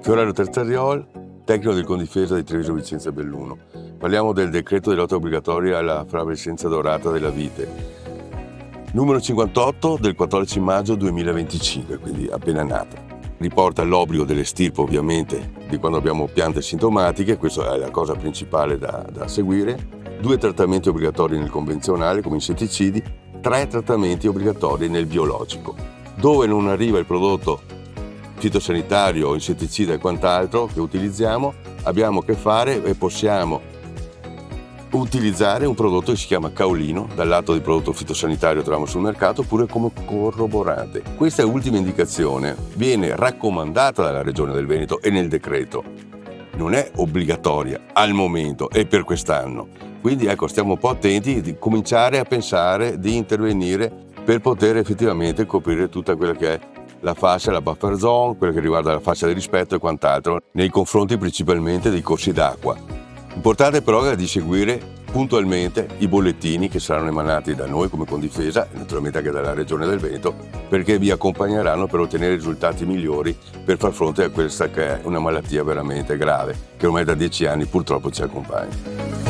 Fiorello Terzariol, tecnico del Condifesa di Treviso Vicenza Belluno. Parliamo del decreto di lotta obbligatoria alla flavescenza dorata della vite, numero 58 del 14 maggio 2025, quindi appena nata. Riporta l'obbligo dell'estirpo, ovviamente, di quando abbiamo piante sintomatiche, questa è la cosa principale da seguire, 2 trattamenti obbligatori nel convenzionale come insetticidi, 3 trattamenti obbligatori nel biologico. Dove non arriva il prodotto fitosanitario, insetticida e quant'altro che utilizziamo, abbiamo a che fare e possiamo utilizzare un prodotto che si chiama caolino, dal lato di prodotto fitosanitario troviamo sul mercato, oppure come corroborante. Questa ultima indicazione viene raccomandata dalla Regione del Veneto e nel decreto, non è obbligatoria al momento e per quest'anno. Quindi ecco, stiamo un po' attenti di cominciare a pensare di intervenire per poter effettivamente coprire tutta quella che è la fascia, la buffer zone, quello che riguarda la fascia di rispetto e quant'altro, nei confronti principalmente dei corsi d'acqua. Importante però è di seguire puntualmente i bollettini che saranno emanati da noi come Condifesa e naturalmente anche dalla Regione del Veneto, perché vi accompagneranno per ottenere risultati migliori per far fronte a questa che è una malattia veramente grave, che ormai da 10 anni purtroppo ci accompagna.